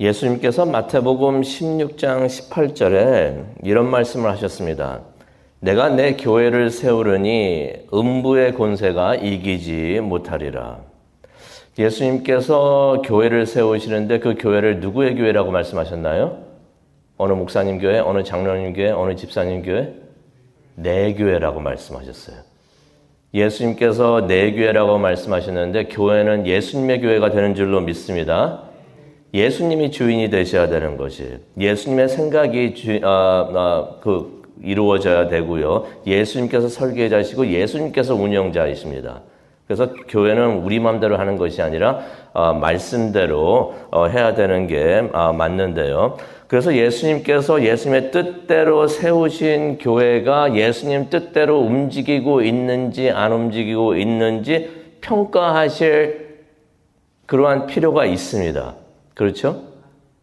예수님께서 마태복음 16장 18절에 이런 말씀을 하셨습니다. 내가 내 교회를 세우려니 음부의 권세가 이기지 못하리라. 예수님께서 교회를 세우시는데 그 교회를 누구의 교회라고 말씀하셨나요? 어느 목사님 교회, 어느 장로님 교회, 어느 집사님 교회? 내 교회라고 말씀하셨어요. 예수님께서 내 교회라고 말씀하셨는데 교회는 예수님의 교회가 되는 줄로 믿습니다. 예수님이 주인이 되셔야 되는 것이 예수님의 생각이 이루어져야 되고요. 예수님께서 설계자시고 예수님께서 운영자이십니다. 그래서 교회는 우리 마음대로 하는 것이 아니라 말씀대로 해야 되는 게 맞는데요. 그래서 예수님께서 예수님의 뜻대로 세우신 교회가 예수님 뜻대로 움직이고 있는지 안 움직이고 있는지 평가하실 그러한 필요가 있습니다. 그렇죠?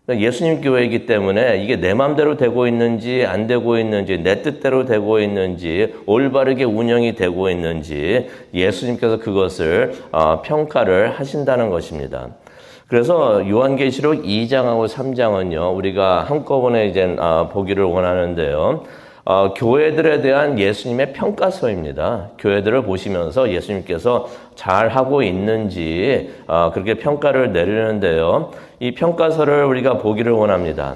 예수님 교회이기 때문에 이게 내 마음대로 되고 있는지 안 되고 있는지 내 뜻대로 되고 있는지 올바르게 운영이 되고 있는지 예수님께서 그것을 평가를 하신다는 것입니다. 그래서 요한계시록 2장하고 3장은요 우리가 한꺼번에 이제 보기를 원하는데요. 교회들에 대한 예수님의 평가서입니다. 교회들을 보시면서 예수님께서 잘하고 있는지 그렇게 평가를 내리는데요. 이 평가서를 우리가 보기를 원합니다.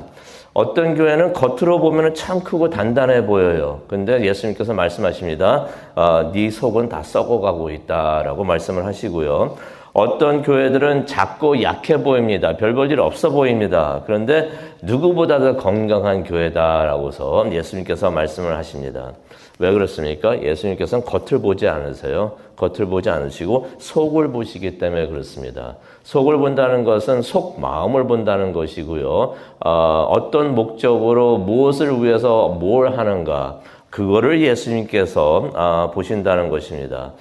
어떤 교회는 겉으로 보면 참 크고 단단해 보여요. 근데 예수님께서 말씀하십니다. 네 속은 다 썩어가고 있다라고 말씀을 하시고요. 어떤 교회들은 작고 약해 보입니다. 별 볼 일 없어 보입니다. 그런데 누구보다 더 건강한 교회다라고서 예수님께서 말씀을 하십니다. 왜 그렇습니까? 예수님께서는 겉을 보지 않으세요. 겉을 보지 않으시고 속을 보시기 때문에 그렇습니다. 속을 본다는 것은 속 마음을 본다는 것이고요. 어떤 목적으로 무엇을 위해서 뭘 하는가 그거를 예수님께서 보신다는 것입니다.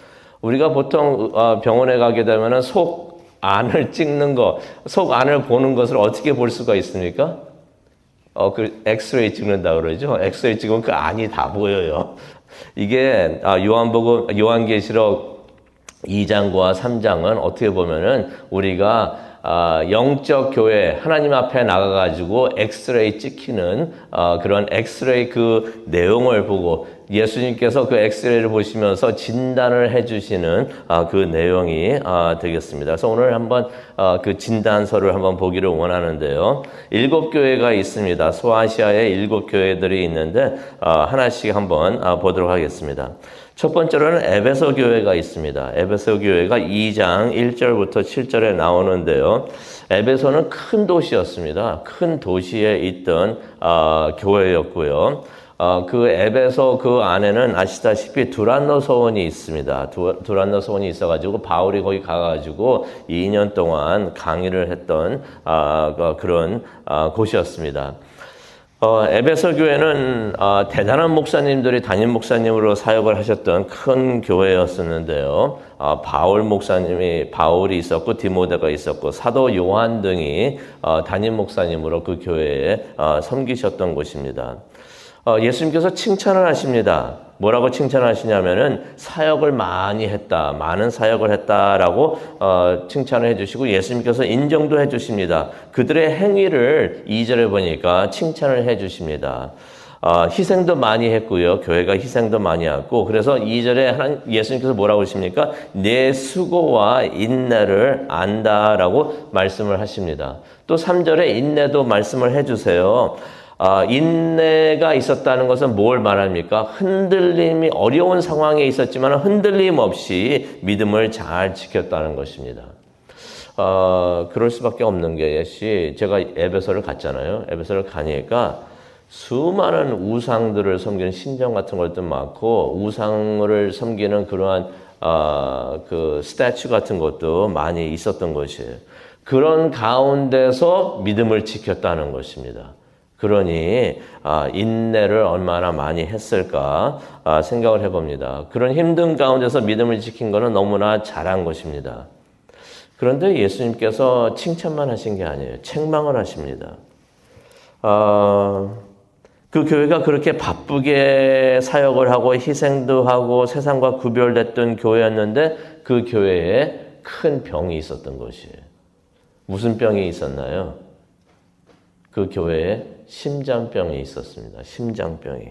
우리가 보통 병원에 가게 되면 속 안을 찍는 거, 속 안을 보는 것을 어떻게 볼 수가 있습니까? 그 엑스레이 찍는다 그러죠. 엑스레이 찍으면 그 안이 다 보여요. 이게 요한계시록 2장과 3장은 어떻게 보면은 우리가 영적 교회 하나님 앞에 나가가지고 엑스레이 찍히는 그런 엑스레이 그 내용을 보고 예수님께서 그 엑스레이를 보시면서 진단을 해주시는 그 내용이 되겠습니다. 그래서 오늘 한번 그 진단서를 한번 보기를 원하는데요. 7교회가 있습니다. 소아시아에 7교회들이 있는데 하나씩 한번 보도록 하겠습니다. 첫 번째로는 에베소 교회가 있습니다. 에베소 교회가 2장 1절부터 7절에 나오는데요. 에베소는 큰 도시였습니다. 큰 도시에 있던 교회였고요. 그 에베소 그 안에는 아시다시피 두란노 서원이 있습니다. 두란노 서원이 있어가지고 바울이 거기 가가지고 2년 동안 강의를 했던 그런 곳이었습니다. 에베소 교회는 대단한 목사님들이 담임 목사님으로 사역을 하셨던 큰 교회였었는데요. 바울이 있었고 디모데가 있었고 사도 요한 등이 담임 목사님으로 그 교회에 섬기셨던 곳입니다. 예수님께서 칭찬을 하십니다. 뭐라고 칭찬하시냐면은 사역을 많이 했다, 많은 사역을 했다라고 칭찬을 해주시고 예수님께서 인정도 해주십니다. 그들의 행위를 2절에 보니까 칭찬을 해주십니다. 희생도 많이 했고요. 교회가 희생도 많이 했고 그래서 2절에 예수님께서 뭐라고 하십니까? 내 수고와 인내를 안다라고 말씀을 하십니다. 또 3절에 인내도 말씀을 해주세요. 인내가 있었다는 것은 뭘 말합니까? 흔들림이 어려운 상황에 있었지만 흔들림 없이 믿음을 잘 지켰다는 것입니다. 그럴 수밖에 없는 것이 제가 에베소를 갔잖아요. 에베소를 가니까 수많은 우상들을 섬기는 신전 같은 것도 많고 우상을 섬기는 그러한 그 스태츄 같은 것도 많이 있었던 것이에요. 그런 가운데서 믿음을 지켰다는 것입니다. 그러니 인내를 얼마나 많이 했을까 생각을 해봅니다. 그런 힘든 가운데서 믿음을 지킨 것은 너무나 잘한 것입니다. 그런데 예수님께서 칭찬만 하신 게 아니에요. 책망을 하십니다. 그 교회가 그렇게 바쁘게 사역을 하고 희생도 하고 세상과 구별됐던 교회였는데 그 교회에 큰 병이 있었던 것이에요. 무슨 병이 있었나요? 그 교회에 심장병이 있었습니다. 심장병이.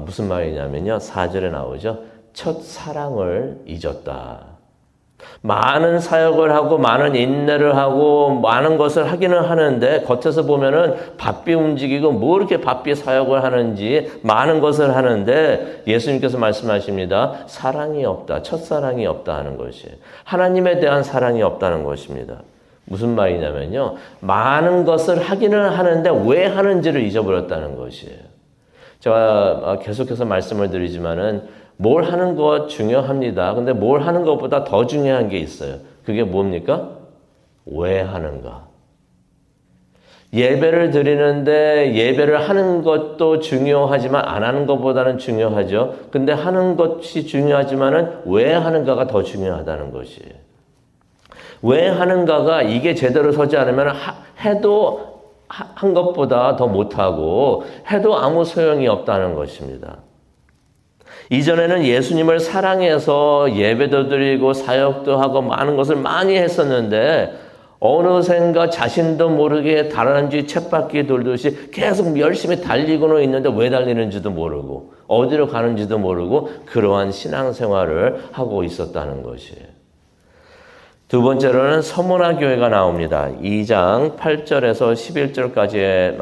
무슨 말이냐면요. 4절에 나오죠. 첫 사랑을 잊었다. 많은 사역을 하고 많은 인내를 하고 많은 것을 하기는 하는데 겉에서 보면은 바삐 움직이고 뭐 이렇게 바삐 사역을 하는지 많은 것을 하는데 예수님께서 말씀하십니다. 사랑이 없다. 첫사랑이 없다 하는 것이에요. 하나님에 대한 사랑이 없다는 것입니다. 무슨 말이냐면요. 많은 것을 하기는 하는데 왜 하는지를 잊어버렸다는 것이에요. 제가 계속해서 말씀을 드리지만은 뭘 하는 것 중요합니다. 근데 뭘 하는 것보다 더 중요한 게 있어요. 그게 뭡니까? 왜 하는가? 예배를 드리는데 예배를 하는 것도 중요하지만 안 하는 것보다는 중요하죠. 근데 하는 것이 중요하지만은 왜 하는가가 더 중요하다는 것이에요. 왜 하는가가 이게 제대로 서지 않으면 해도 한 것보다 더 못하고 해도 아무 소용이 없다는 것입니다. 이전에는 예수님을 사랑해서 예배도 드리고 사역도 하고 많은 것을 많이 했었는데 어느샌가 자신도 모르게 다람쥐 쳇바퀴 돌듯이 계속 열심히 달리고는 있는데 왜 달리는지도 모르고 어디로 가는지도 모르고 그러한 신앙생활을 하고 있었다는 것이에요. 두 번째로는 서문화 교회가 나옵니다. 2장 8절에서 11절까지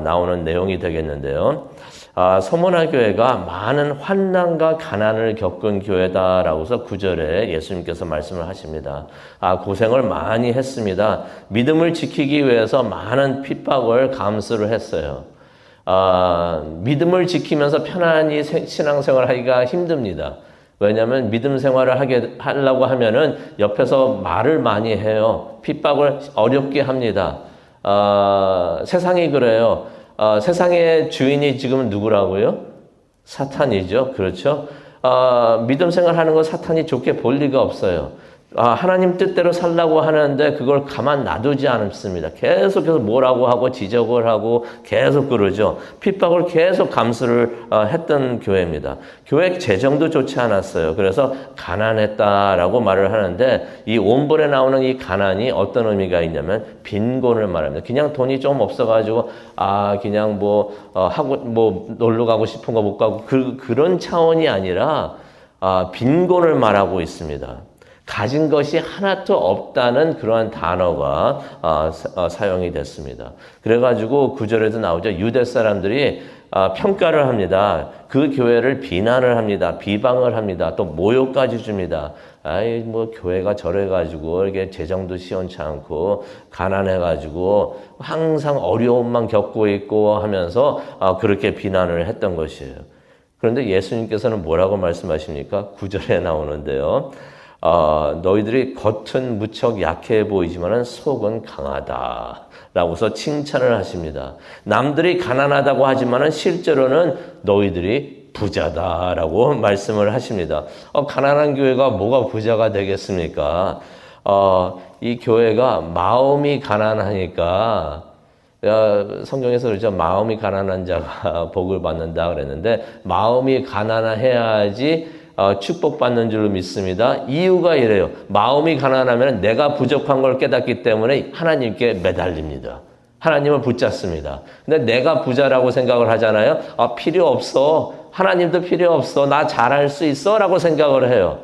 나오는 내용이 되겠는데요. 서문화 교회가 많은 환난과 가난을 겪은 교회다라고서 9절에 예수님께서 말씀을 하십니다. 고생을 많이 했습니다. 믿음을 지키기 위해서 많은 핍박을 감수를 했어요. 믿음을 지키면서 편안히 신앙생활을 하기가 힘듭니다. 왜냐하면 믿음 생활을 하려고 하면은 옆에서 말을 많이 해요. 핍박을 어렵게 합니다. 세상이 그래요. 세상의 주인이 지금 누구라고요? 사탄이죠. 그렇죠? 믿음 생활하는 거 사탄이 좋게 볼 리가 없어요. 하나님 뜻대로 살라고 하는데 그걸 가만 놔두지 않습니다. 계속해서 뭐라고 하고 지적을 하고 계속 그러죠. 핍박을 계속 감수를 했던 교회입니다. 교회 재정도 좋지 않았어요. 그래서 가난했다라고 말을 하는데 이 원본에 나오는 이 가난이 어떤 의미가 있냐면 빈곤을 말합니다. 그냥 돈이 좀 없어가지고 그냥 놀러 가고 싶은 거 못 가고 그런 차원이 아니라 빈곤을 말하고 있습니다. 가진 것이 하나도 없다는 그러한 단어가 사용이 됐습니다. 그래가지고 9절에도 나오죠. 유대 사람들이 평가를 합니다. 그 교회를 비난을 합니다. 비방을 합니다. 또 모욕까지 줍니다. 교회가 저래가지고 이게 재정도 시원치 않고 가난해가지고 항상 어려움만 겪고 있고 하면서 그렇게 비난을 했던 것이에요. 그런데 예수님께서는 뭐라고 말씀하십니까? 9절에 나오는데요. 너희들이 겉은 무척 약해 보이지만 속은 강하다 라고서 칭찬을 하십니다. 남들이 가난하다고 하지만 실제로는 너희들이 부자다라고 말씀을 하십니다. 가난한 교회가 뭐가 부자가 되겠습니까? 이 교회가 마음이 가난하니까 성경에서 그러죠. 마음이 가난한 자가 복을 받는다 그랬는데 마음이 가난해야지 축복받는 줄로 믿습니다. 이유가 이래요. 마음이 가난하면 내가 부족한 걸 깨닫기 때문에 하나님께 매달립니다. 하나님을 붙잡습니다. 근데 내가 부자라고 생각을 하잖아요. 필요 없어. 하나님도 필요 없어. 나 잘할 수 있어. 라고 생각을 해요.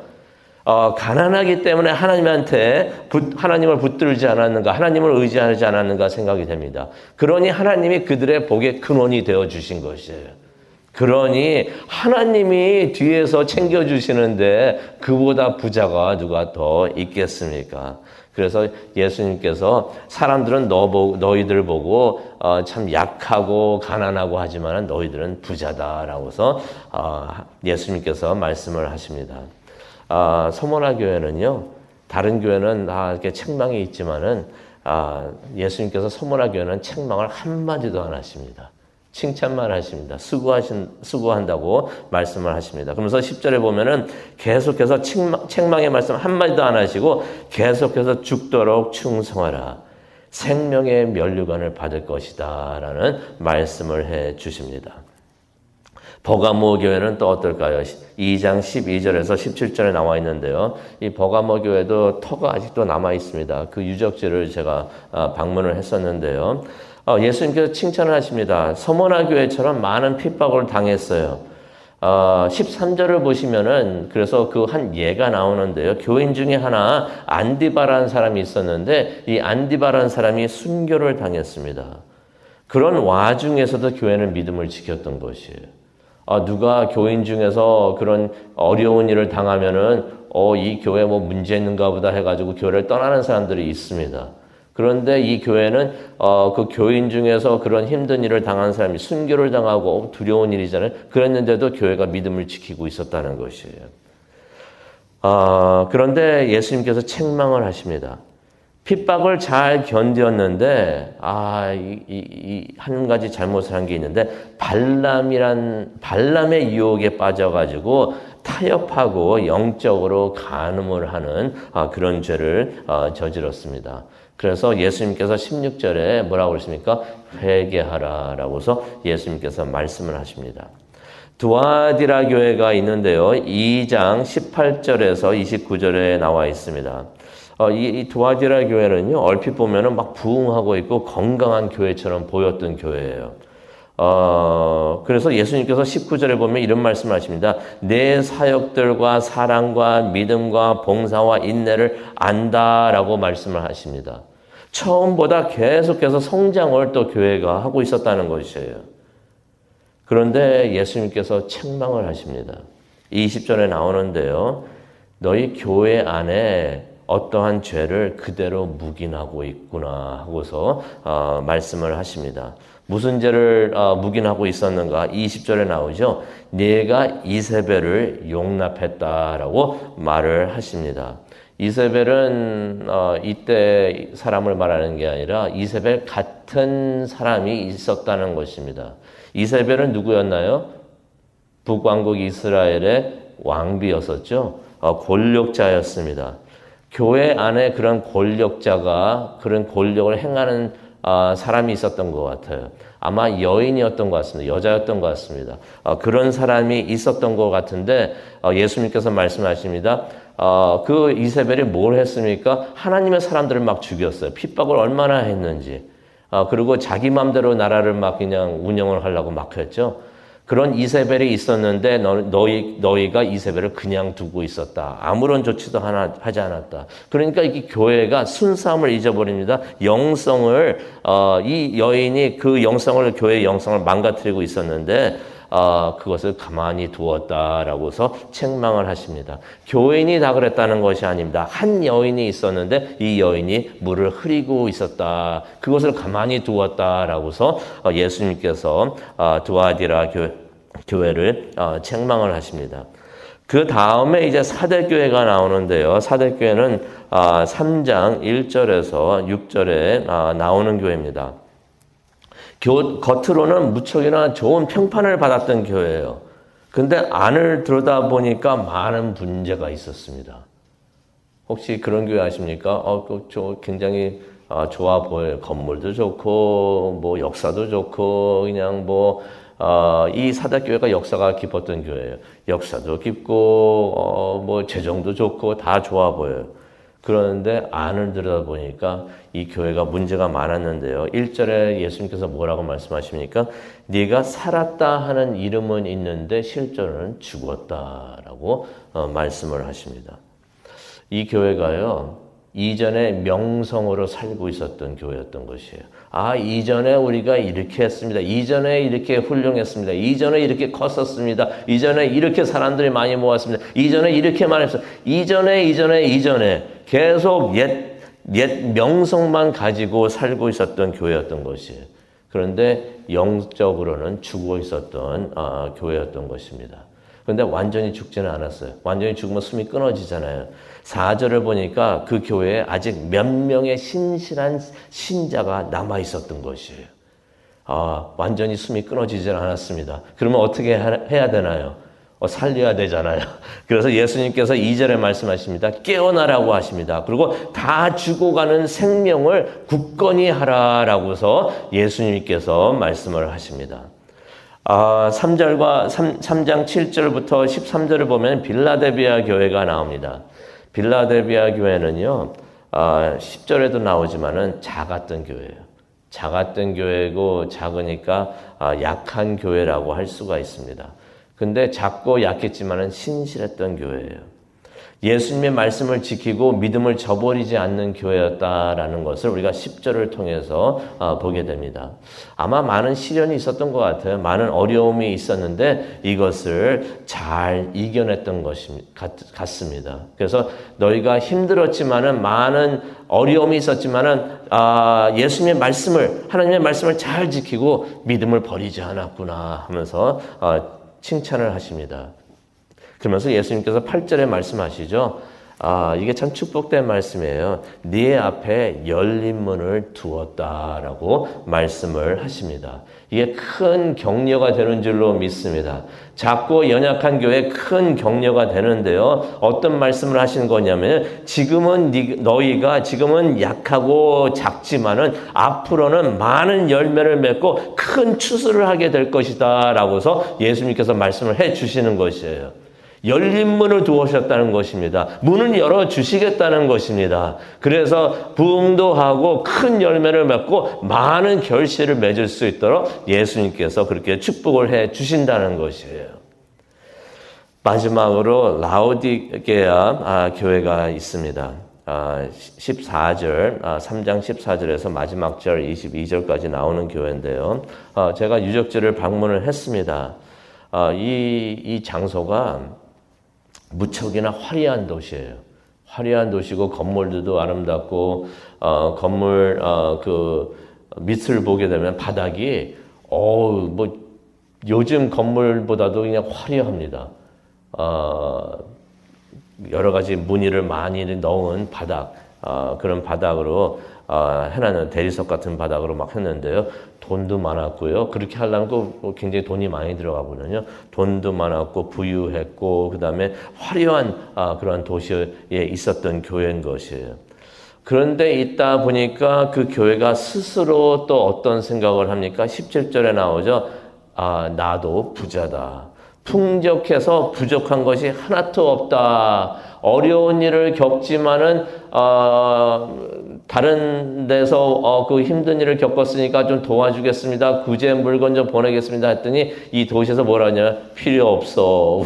가난하기 때문에 하나님을 붙들지 않았는가, 하나님을 의지하지 않았는가 생각이 됩니다. 그러니 하나님이 그들의 복의 근원이 되어 주신 것이에요. 그러니 하나님이 뒤에서 챙겨주시는데 그보다 부자가 누가 더 있겠습니까? 그래서 예수님께서 사람들은 너희들 보고 참 약하고 가난하고 하지만 너희들은 부자다라고서 예수님께서 말씀을 하십니다. 서문화 교회는요, 다른 교회는 이렇게 책망이 있지만은 예수님께서 서문화 교회는 책망을 한마디도 안 하십니다. 칭찬만 하십니다. 수고한다고 말씀을 하십니다. 그러면서 10절에 보면은 계속해서 책망의 말씀 한마디도 안 하시고 계속해서 죽도록 충성하라. 생명의 면류관을 받을 것이다. 라는 말씀을 해 주십니다. 버가모 교회는 또 어떨까요? 2장 12절에서 17절에 나와 있는데요. 이 버가모 교회도 터가 아직도 남아 있습니다. 그 유적지를 제가 방문을 했었는데요. 예수님께서 칭찬을 하십니다. 서머나 교회처럼 많은 핍박을 당했어요. 13절을 보시면은 그래서 그 한 예가 나오는데요. 교인 중에 하나 안디바라는 사람이 있었는데 이 안디바라는 사람이 순교를 당했습니다. 그런 와중에서도 교회는 믿음을 지켰던 것이에요. 누가 교인 중에서 그런 어려운 일을 당하면은 이 교회 뭐 문제 있는가 보다 해가지고 교회를 떠나는 사람들이 있습니다. 그런데 이 교회는 그 교인 중에서 그런 힘든 일을 당한 사람이 순교를 당하고 두려운 일이잖아요. 그랬는데도 교회가 믿음을 지키고 있었다는 것이에요. 그런데 예수님께서 책망을 하십니다. 핍박을 잘 견뎠는데 한 가지 잘못을 한 게 있는데 발람의 유혹에 빠져가지고 타협하고 영적으로 간음을 하는 그런 죄를 저질렀습니다. 그래서 예수님께서 16절에 뭐라고 그러십니까? 회개하라라고서 예수님께서 말씀을 하십니다. 두아디라 교회가 있는데요. 2장 18절에서 29절에 나와 있습니다. 이 두아디라 교회는요, 얼핏 보면은 막 부흥하고 있고 건강한 교회처럼 보였던 교회예요. 그래서 예수님께서 19절에 보면 이런 말씀을 하십니다. 내 사역들과 사랑과 믿음과 봉사와 인내를 안다라고 말씀을 하십니다. 처음보다 계속해서 성장을 또 교회가 하고 있었다는 것이에요. 그런데 예수님께서 책망을 하십니다. 20절에 나오는데요. 너희 교회 안에 어떠한 죄를 그대로 묵인하고 있구나 하고서 말씀을 하십니다. 무슨 죄를 묵인하고 있었는가? 20절에 나오죠. 네가 이세벨을 용납했다라고 말을 하십니다. 이세벨은 이때 사람을 말하는 게 아니라 이세벨 같은 사람이 있었다는 것입니다. 이세벨은 누구였나요? 북왕국 이스라엘의 왕비였었죠. 권력자였습니다. 교회 안에 그런 권력자가 그런 권력을 행하는 사람이 있었던 것 같아요. 아마 여인이었던 것 같습니다. 여자였던 것 같습니다. 그런 사람이 있었던 것 같은데 예수님께서 말씀하십니다. 그 이세벨이 뭘 했습니까? 하나님의 사람들을 막 죽였어요. 핍박을 얼마나 했는지. 그리고 자기 마음대로 나라를 막 그냥 운영을 하려고 막 했죠. 그런 이세벨이 있었는데 너희가 이세벨을 그냥 두고 있었다. 아무런 조치도 하지 않았다. 그러니까 이 교회가 순수함을 잊어버립니다. 영성을 이 여인이 그 영성을 교회의 영성을 망가뜨리고 있었는데 그것을 가만히 두었다라고서 책망을 하십니다. 교인이 다 그랬다는 것이 아닙니다. 한 여인이 있었는데 이 여인이 물을 흐리고 있었다. 그것을 가만히 두었다라고서 예수님께서 두아디라 교회를 책망을 하십니다. 그 다음에 이제 사대교회가 나오는데요. 사대교회는 3장 1절에서 6절에 나오는 교회입니다. 겉으로는 무척이나 좋은 평판을 받았던 교회예요. 근데 안을 들여다보니까 많은 문제가 있었습니다. 혹시 그런 교회 아십니까? 굉장히 좋아 보여요. 건물도 좋고, 뭐 역사도 좋고, 그냥 이 사대교회가 역사가 깊었던 교회예요. 역사도 깊고, 뭐 재정도 좋고, 다 좋아 보여요. 그런데 안을 들여다보니까 이 교회가 문제가 많았는데요. 1절에 예수님께서 뭐라고 말씀하십니까? 네가 살았다 하는 이름은 있는데 실제로는 죽었다라고 말씀을 하십니다. 이 교회가요. 이전에 명성으로 살고 있었던 교회였던 것이에요. 이전에 우리가 이렇게 했습니다. 이전에 이렇게 훌륭했습니다. 이전에 이렇게 컸었습니다. 이전에 이렇게 사람들이 많이 모았습니다. 이전에 이렇게 많이 했습니다. 이전에 계속 옛 명성만 가지고 살고 있었던 교회였던 것이에요. 그런데 영적으로는 죽어 있었던 교회였던 것입니다. 그런데 완전히 죽지는 않았어요. 완전히 죽으면 숨이 끊어지잖아요. 4절을 보니까 그 교회에 아직 몇 명의 신실한 신자가 남아 있었던 것이에요. 완전히 숨이 끊어지질 않았습니다. 그러면 어떻게 해야 되나요? 살려야 되잖아요. 그래서 예수님께서 2절에 말씀하십니다. 깨어나라고 하십니다. 그리고 다 죽어가는 생명을 굳건히 하라라고서 예수님께서 말씀을 하십니다. 3장 7절부터 13절을 보면 빌라델비아 교회가 나옵니다. 빌라델비아 교회는요, 10절에도 나오지만은 작았던 교회예요. 작았던 교회고 작으니까 약한 교회라고 할 수가 있습니다. 근데 작고 약했지만은 신실했던 교회예요. 예수님의 말씀을 지키고 믿음을 저버리지 않는 교회였다라는 것을 우리가 10절을 통해서 보게 됩니다. 아마 많은 시련이 있었던 것 같아요. 많은 어려움이 있었는데 이것을 잘 이겨냈던 같습니다. 그래서 너희가 힘들었지만은 많은 어려움이 있었지만은 예수님의 말씀을 하나님의 말씀을 잘 지키고 믿음을 버리지 않았구나 하면서 칭찬을 하십니다. 그러면서 예수님께서 8절에 말씀하시죠. 이게 참 축복된 말씀이에요. 네 앞에 열린 문을 두었다라고 말씀을 하십니다. 이게 큰 격려가 되는 줄로 믿습니다. 작고 연약한 교회에 큰 격려가 되는데요. 어떤 말씀을 하시는 거냐면 지금은 너희가 지금은 약하고 작지만은 앞으로는 많은 열매를 맺고 큰 추수를 하게 될 것이다 라고서 예수님께서 말씀을 해 주시는 것이에요. 열린 문을 두으셨다는 것입니다. 문을 열어주시겠다는 것입니다. 그래서 부흥도 하고 큰 열매를 맺고 많은 결실을 맺을 수 있도록 예수님께서 그렇게 축복을 해 주신다는 것이에요. 마지막으로 라오디게아 교회가 있습니다. 14절, 3장 14절에서 마지막 절 22절까지 나오는 교회인데요. 제가 유적지를 방문을 했습니다. 이 장소가 무척이나 화려한 도시예요. 화려한 도시고 건물들도 아름답고 건물 그 밑을 보게 되면 바닥이 뭐 요즘 건물보다도 그냥 화려합니다. 여러 가지 무늬를 많이 넣은 바닥 그런 바닥으로 해놨는 대리석 같은 바닥으로 막 했는데요. 돈도 많았고요. 그렇게 하려면 또 굉장히 돈이 많이 들어가거든요. 돈도 많았고 부유했고 그다음에 화려한 그런 도시에 있었던 교회인 것이에요. 그런데 있다 보니까 그 교회가 스스로 또 어떤 생각을 합니까? 17절에 나오죠. 나도 부자다. 풍족해서 부족한 것이 하나도 없다. 어려운 일을 겪지만은 다른 데서 그 힘든 일을 겪었으니까 좀 도와주겠습니다. 구제 물건 좀 보내겠습니다. 했더니 이 도시에서 뭐라 하냐? 필요 없어.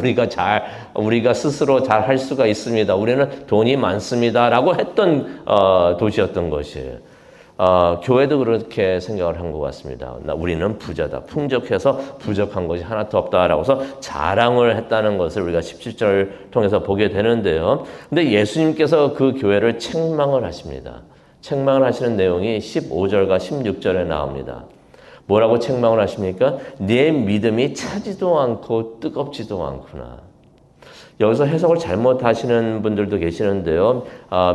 우리가 스스로 잘 할 수가 있습니다. 우리는 돈이 많습니다라고 했던 도시였던 것이에요. 교회도 그렇게 생각을 한 것 같습니다. 우리는 부자다. 풍족해서 부족한 것이 하나도 없다라고 해서 자랑을 했다는 것을 우리가 17절을 통해서 보게 되는데요. 근데 예수님께서 그 교회를 책망을 하십니다. 책망을 하시는 내용이 15절과 16절에 나옵니다. 뭐라고 책망을 하십니까? 네 믿음이 차지도 않고 뜨겁지도 않구나. 여기서 해석을 잘못하시는 분들도 계시는데요.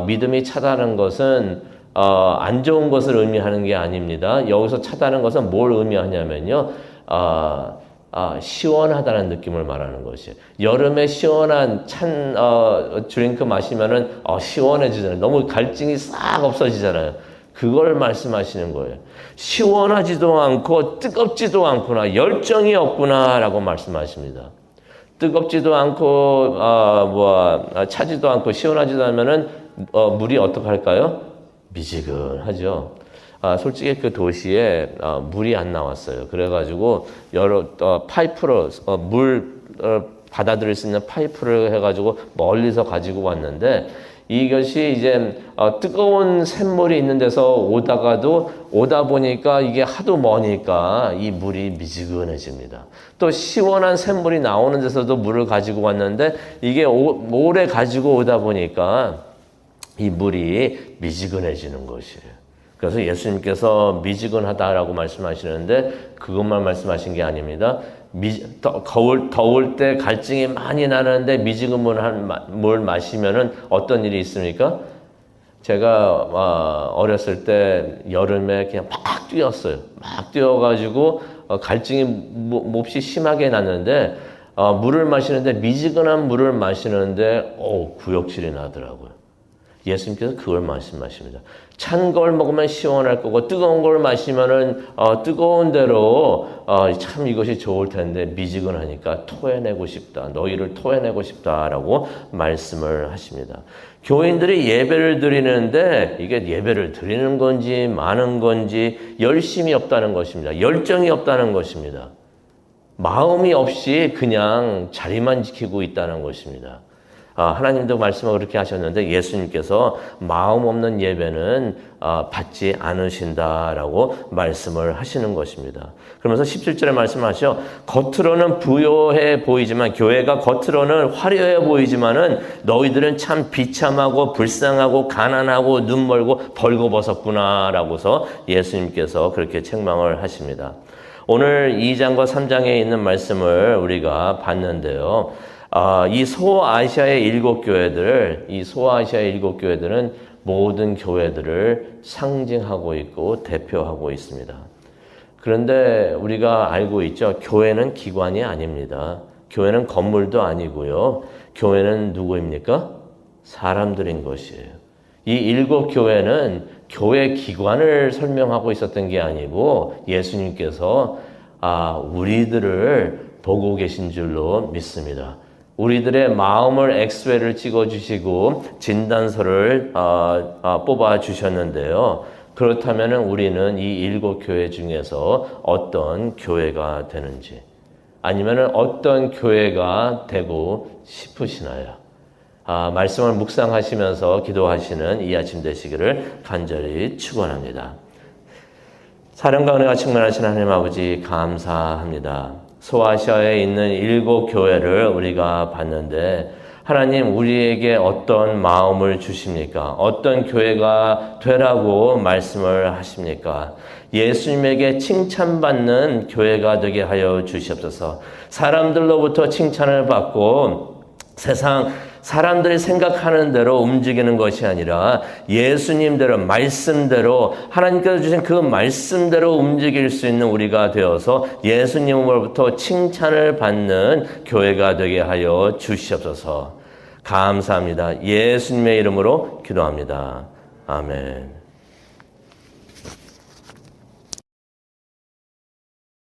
믿음이 차다는 것은 안 좋은 것을 의미하는 게 아닙니다. 여기서 차다는 것은 뭘 의미하냐면요. 시원하다는 느낌을 말하는 것이에요. 여름에 시원한 찬 드링크 마시면은 시원해지잖아요. 너무 갈증이 싹 없어지잖아요. 그걸 말씀하시는 거예요. 시원하지도 않고 뜨겁지도 않구나. 열정이 없구나라고 말씀하십니다. 뜨겁지도 않고 차지도 않고 시원하지도 않으면은 물이 어떻게 할까요? 미지근하죠. 솔직히 그 도시에 물이 안 나왔어요. 그래가지고 여러 파이프로 물 받아들일 수 있는 파이프를 해가지고 멀리서 가지고 왔는데 이것이 이제 뜨거운 샘물이 있는 데서 오다 보니까 이게 하도 머니까 이 물이 미지근해집니다. 또 시원한 샘물이 나오는 데서도 물을 가지고 왔는데 이게 오래 가지고 오다 보니까 이 물이 미지근해지는 것이에요. 그래서 예수님께서 미지근하다라고 말씀하시는데 그것만 말씀하신 게 아닙니다. 더울 때 갈증이 많이 나는데 미지근 물 마시면은 어떤 일이 있습니까? 제가 어렸을 때 여름에 그냥 막 뛰었어요. 막 뛰어가지고 갈증이 몹시 심하게 났는데 물을 마시는데 미지근한 물을 마시는데 구역질이 나더라고요. 예수님께서 그걸 말씀하십니다. 찬 걸 먹으면 시원할 거고 뜨거운 걸 마시면은 뜨거운 대로 참 이것이 좋을 텐데 미지근하니까 토해내고 싶다. 너희를 토해내고 싶다라고 말씀을 하십니다. 교인들이 예배를 드리는데 이게 예배를 드리는 건지 많은 건지 열심이 없다는 것입니다. 열정이 없다는 것입니다. 마음이 없이 그냥 자리만 지키고 있다는 것입니다. 하나님도 말씀을 그렇게 하셨는데 예수님께서 마음 없는 예배는 받지 않으신다라고 말씀을 하시는 것입니다. 그러면서 17절에 말씀하셔 겉으로는 부요해 보이지만 교회가 겉으로는 화려해 보이지만은 너희들은 참 비참하고 불쌍하고 가난하고 눈 멀고 벌거벗었구나라고서 예수님께서 그렇게 책망을 하십니다. 오늘 2장과 3장에 있는 말씀을 우리가 봤는데요. 이 소아시아의 7교회들은 모든 교회들을 상징하고 있고 대표하고 있습니다. 그런데 우리가 알고 있죠. 교회는 기관이 아닙니다. 교회는 건물도 아니고요. 교회는 누구입니까? 사람들인 것이에요. 이 7교회는 교회 기관을 설명하고 있었던 게 아니고 예수님께서 우리들을 보고 계신 줄로 믿습니다. 우리들의 마음을 엑스레이를 찍어주시고 진단서를 뽑아주셨는데요. 그렇다면 우리는 이 7교회 중에서 어떤 교회가 되는지 아니면 어떤 교회가 되고 싶으시나요? 말씀을 묵상하시면서 기도하시는 이 아침 되시기를 간절히 축원합니다. 사랑과 은혜가 충만하신 하나님 아버지 감사합니다. 소아시아에 있는 7교회를 우리가 봤는데 하나님 우리에게 어떤 마음을 주십니까? 어떤 교회가 되라고 말씀을 하십니까? 예수님에게 칭찬받는 교회가 되게 하여 주시옵소서. 사람들로부터 칭찬을 받고 세상 사람들이 생각하는 대로 움직이는 것이 아니라 예수님대로 말씀대로 하나님께서 주신 그 말씀대로 움직일 수 있는 우리가 되어서 예수님으로부터 칭찬을 받는 교회가 되게 하여 주시옵소서. 감사합니다. 예수님의 이름으로 기도합니다. 아멘.